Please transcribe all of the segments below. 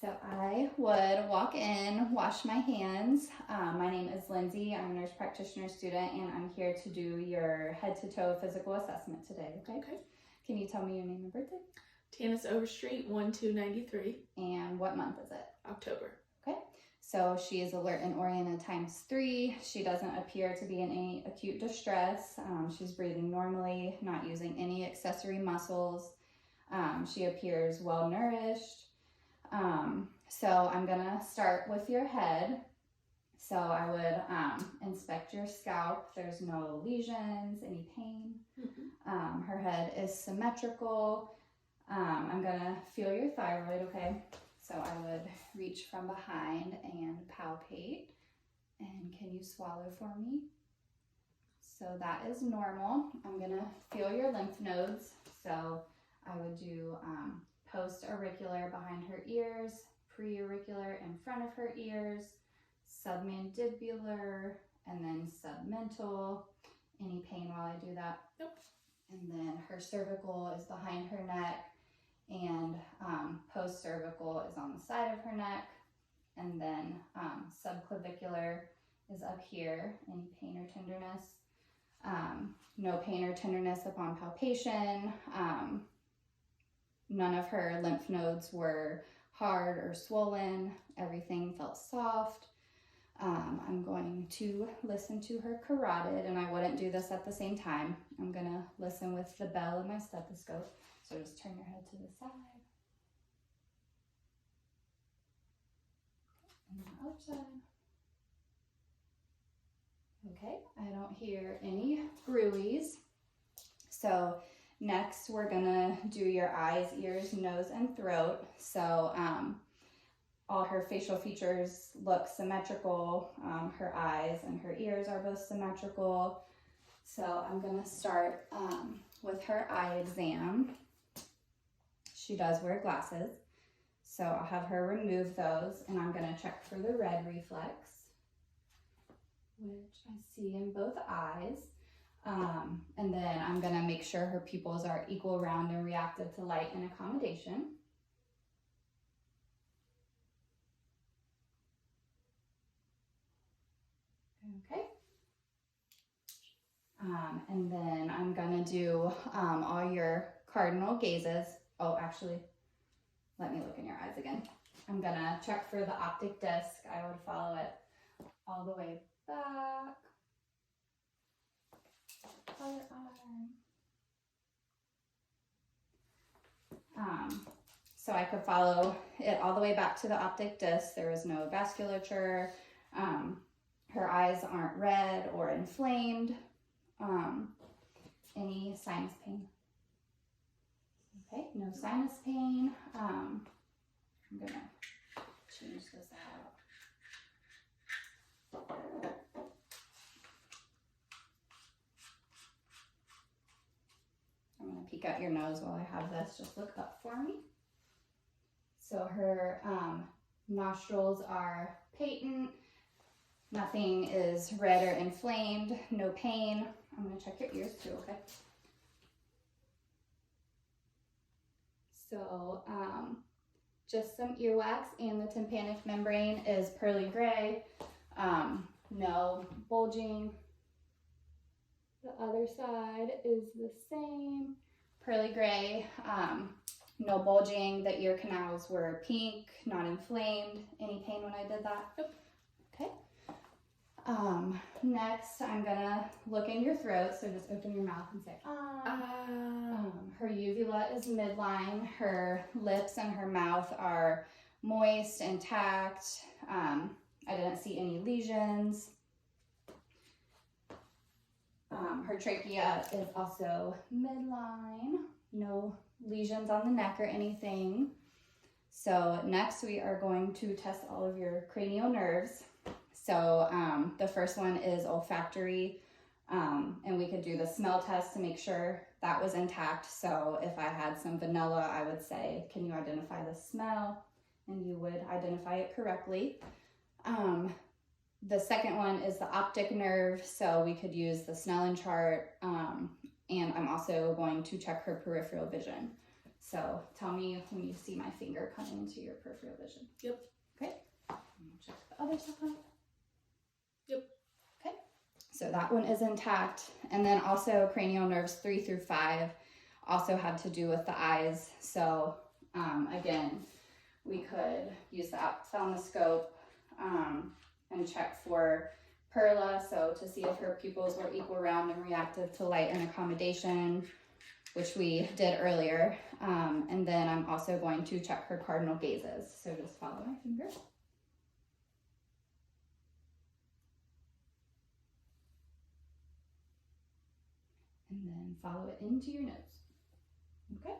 So I would walk in, wash my hands. My name is Lindsay. I'm a nurse practitioner student, and I'm here to do your head to toe physical assessment today, okay? Okay. Can you tell me your name and birthday? Tanis Overstreet, 1293, And what month is it? October. Okay. So she is alert and oriented ×3. She doesn't appear to be in any acute distress. She's breathing normally, not using any accessory muscles. She appears well nourished. So I'm gonna start with your head. So I would inspect your scalp. There's no lesions, any pain. Her head is symmetrical. I'm gonna feel your thyroid, okay? So I would reach from behind and palpate. And can you swallow for me? So that is normal. I'm gonna feel your lymph nodes. So I would do post-auricular behind her ears, pre-auricular in front of her ears, submandibular, and then submental. Any pain while I do that? Nope. And then her cervical is behind her neck, and post-cervical is on the side of her neck, and then subclavicular is up here. Any pain or tenderness? No pain or tenderness upon palpation. None of her lymph nodes were hard or swollen. Everything felt soft. I'm going to listen to her carotid, and I wouldn't do this at the same time. I'm gonna listen with the bell and my stethoscope. So just turn your head to the side. And the other side. Okay, I don't hear any bruise. So next, we're gonna do your eyes, ears, nose, and throat. So all her facial features look symmetrical. Her eyes and her ears are both symmetrical. So I'm gonna start with her eye exam. She does wear glasses. So I'll have her remove those, and I'm gonna check for the red reflex, which I see in both eyes. And then I'm gonna make sure her pupils are equal, round, and reactive to light and accommodation. Okay. And then I'm gonna do all your cardinal gazes. Oh, actually, let me look in your eyes again. I'm gonna check for the optic disc. I would follow it all the way back. Other arm. So I could follow it all the way back to the optic disc. There is no vasculature. Her eyes aren't red or inflamed. Any sinus pain? Okay, no sinus pain. I'm gonna change this out. I'm gonna peek at your nose while I have this. Just look up for me. So her nostrils are patent. Nothing is red or inflamed. No pain. I'm gonna check your ears too, okay? So just some earwax, and the tympanic membrane is pearly gray. No bulging. The other side is the same, pearly gray, no bulging. The ear canals were pink, not inflamed. Any pain when I did that? Nope. Okay. Next, I'm gonna look in your throat, so just open your mouth and say, her uvula is midline. Her lips and her mouth are moist, intact. I didn't see any lesions. Her trachea is also midline, no lesions on the neck or anything. So next we are going to test all of your cranial nerves. So the first one is olfactory, and we could do the smell test to make sure that was intact. So if I had some vanilla, I would say, can you identify the smell? And you would identify it correctly. The second one is the optic nerve, so we could use the Snellen chart, and I'm also going to check her peripheral vision. So tell me when you see my finger coming into your peripheral vision. Yep. Okay. Check the other side. Yep. Okay. So that one is intact. And then also cranial nerves 3 through 5 also had to do with the eyes. So again, we could use the ophthalmoscope and check for Perla, so to see if her pupils were equal, round, and reactive to light and accommodation, which we did earlier. And then I'm also going to check her cardinal gazes. So just follow my finger. And then follow it into your nose. Okay,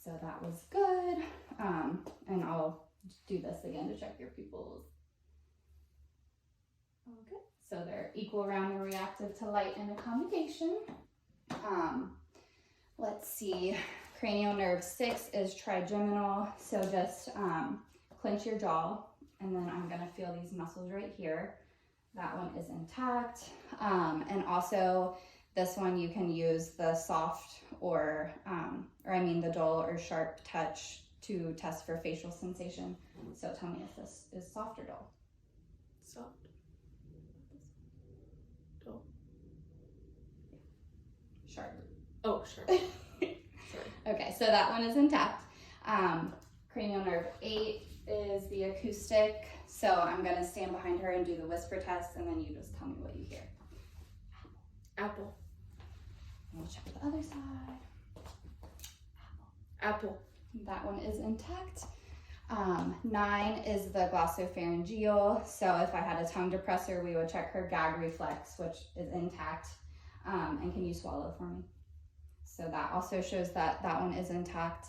so that was good. And I'll do this again to check your pupils. Okay, so they're equal, round, and reactive to light and accommodation. Let's see, cranial nerve 6 is trigeminal, so just clench your jaw, and then I'm gonna feel these muscles right here. That one is intact. And also this one you can use the soft or the dull or sharp touch to test for facial sensation. So tell me if this is soft or dull. Soft. Dull. Sharp. Oh, sure. Sorry. Okay, so that one is intact. Cranial nerve 8 is the acoustic. So I'm gonna stand behind her and do the whisper test, and then you just tell me what you hear. Apple. We'll check the other side. Apple. That one is intact. 9 is the glossopharyngeal. So if I had a tongue depressor, we would check her gag reflex, which is intact. And can you swallow for me? So that also shows that that one is intact.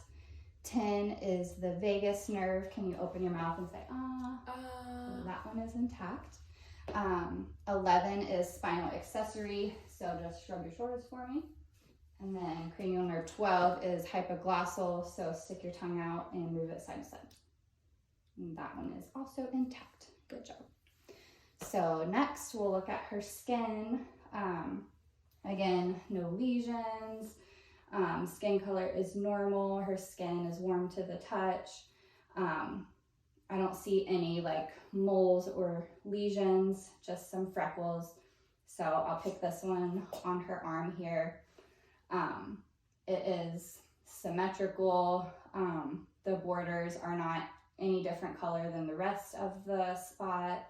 10 is the vagus nerve. Can you open your mouth and say, ah? So that one is intact. 11 is spinal accessory. So just shrug your shoulders for me. And then cranial nerve 12 is hypoglossal. So stick your tongue out and move it side to side. And that one is also intact. Good job. So next we'll look at her skin. Again, no lesions. Skin color is normal. Her skin is warm to the touch. I don't see any like moles or lesions, just some freckles. So I'll pick this one on her arm here. It is symmetrical. The borders are not any different color than the rest of the spot.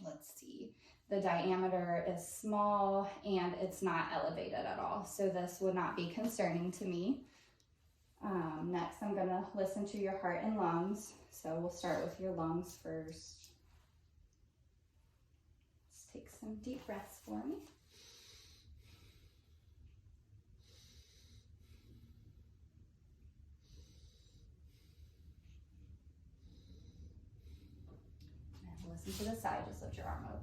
Let's see. The diameter is small and it's not elevated at all. So this would not be concerning to me. Next, I'm gonna listen to your heart and lungs. So we'll start with your lungs first. Let's take some deep breaths for me. And listen to the side, just lift your arm up.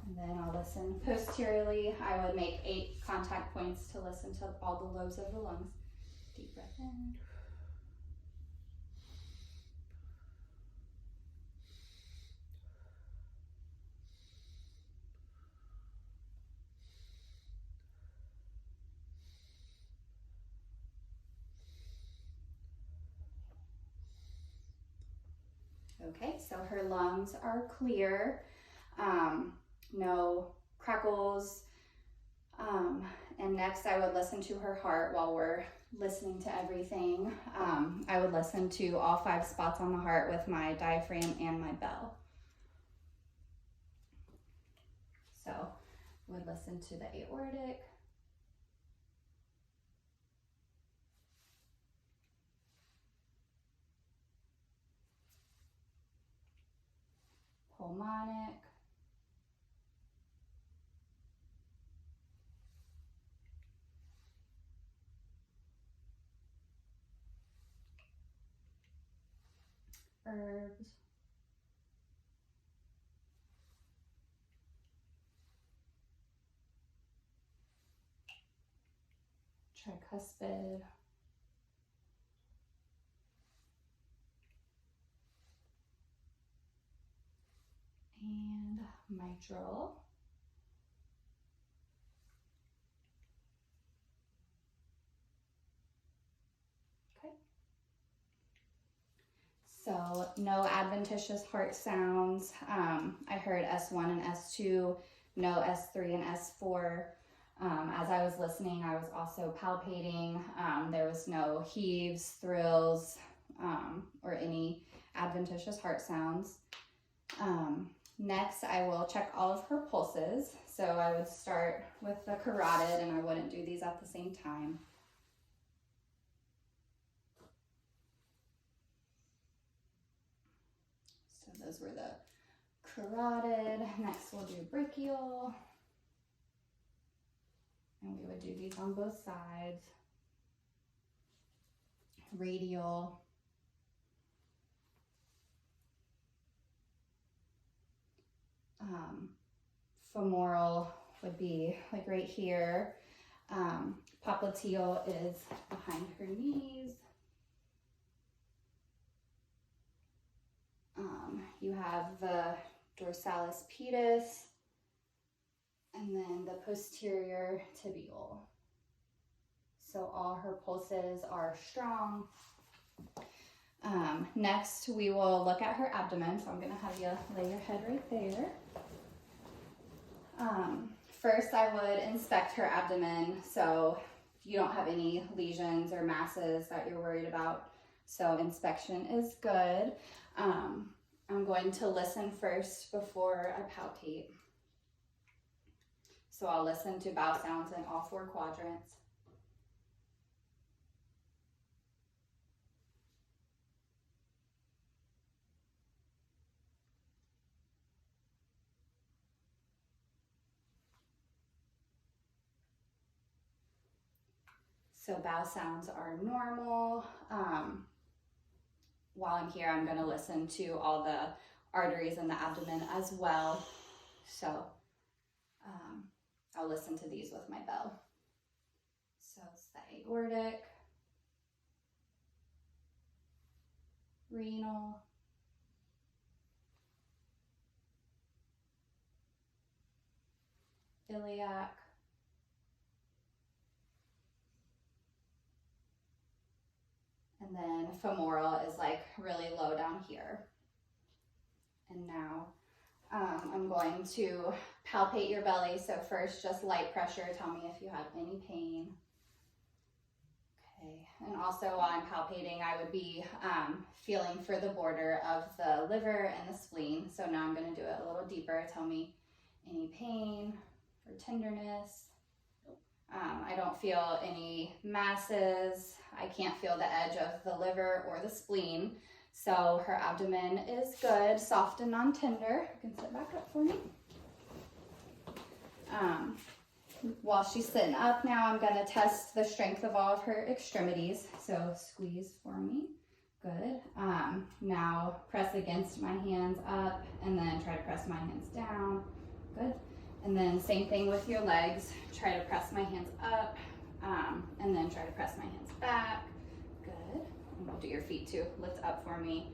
And then I'll listen posteriorly. I would make 8 contact points to listen to all the lobes of the lungs. Deep breath in. Okay, so her lungs are clear. No crackles. And next I would listen to her heart while we're listening to everything. I would listen to all 5 spots on the heart with my diaphragm and my bell. So would listen to the aortic. Pulmonic. Herbs. tricuspid, and mitral. Okay. So no adventitious heart sounds. I heard S1 and S2, no S3 and S4. As I was listening, I was also palpating. There was no heaves, thrills, or any adventitious heart sounds. Next, I will check all of her pulses. So I would start with the carotid, and I wouldn't do these at the same time. So those were the carotid. Next, we'll do brachial. And we would do these on both sides. Radial. Femoral would be like right here. Popliteal is behind her knees. You have the dorsalis pedis, and then the posterior tibial. So all her pulses are strong. Next, we will look at her abdomen. So I'm gonna have you lay your head right there. First, I would inspect her abdomen. So you don't have any lesions or masses that you're worried about. So inspection is good. I'm going to listen first before I palpate. So I'll listen to bowel sounds in all 4 quadrants. So bowel sounds are normal. While I'm here, I'm going to listen to all the arteries in the abdomen as well. So I'll listen to these with my bell. So it's the aortic, renal, iliac, and then femoral is like really low down here. And now I'm going to palpate your belly. So first, just light pressure. Tell me if you have any pain. Okay. And also while I'm palpating, I would be feeling for the border of the liver and the spleen. So now I'm going to do it a little deeper. Tell me any pain or tenderness. I don't feel any masses. I can't feel the edge of the liver or the spleen. So her abdomen is good, soft and non-tender. You can sit back up for me. While she's sitting up now, I'm going to test the strength of all of her extremities. So squeeze for me. Good. Now press against my hands up and then try to press my hands down. Good. And then same thing with your legs. Try to press my hands up and then try to press my hands back. Good. And we'll do your feet too. Lift up for me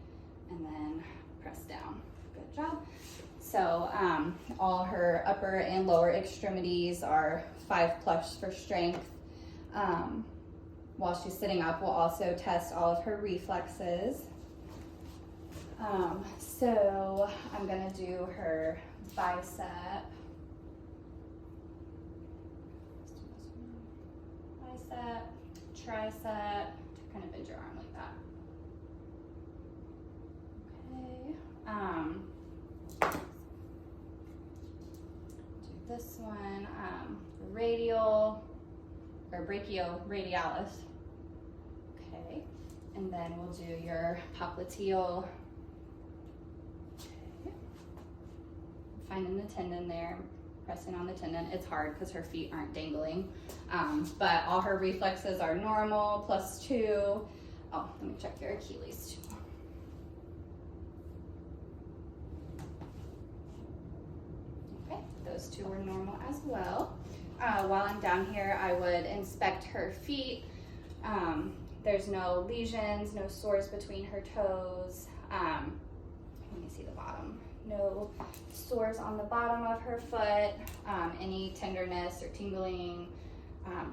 and then press down. Good job. So all her upper and lower extremities are 5+ for strength. While she's sitting up, we'll also test all of her reflexes. So I'm gonna do her bicep. Bicep, tricep, kind of bend your arm like that. Okay. Do this one, radial, or brachioradialis. Okay. And then we'll do your popliteal. Okay. Finding the tendon there. Pressing on the tendon. It's hard because her feet aren't dangling, but all her reflexes are normal, +2. Oh, let me check your Achilles too. Okay, those 2 are normal as well. While I'm down here, I would inspect her feet. There's no lesions, no sores between her toes. Let me see the bottom. No sores on the bottom of her foot. Any tenderness or tingling.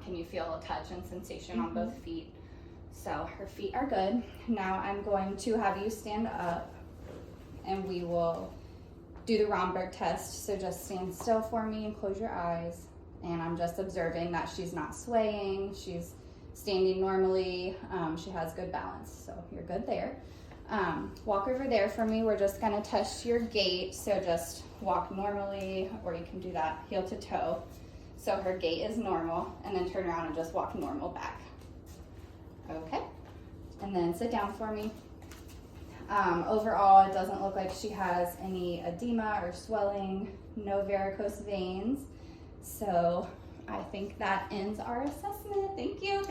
Can you feel a touch and sensation on both feet? So her feet are good. Now I'm going to have you stand up and we will do the Romberg test. So just stand still for me and close your eyes. And I'm just observing that she's not swaying. She's standing normally. She has good balance. So you're good there. Walk over there for me. We're just gonna test your gait. So just walk normally, or you can do that heel to toe. So her gait is normal, and then turn around and just walk normal back. Okay, and then sit down for me. Overall, it doesn't look like she has any edema or swelling, no varicose veins. So I think that ends our assessment. Thank you.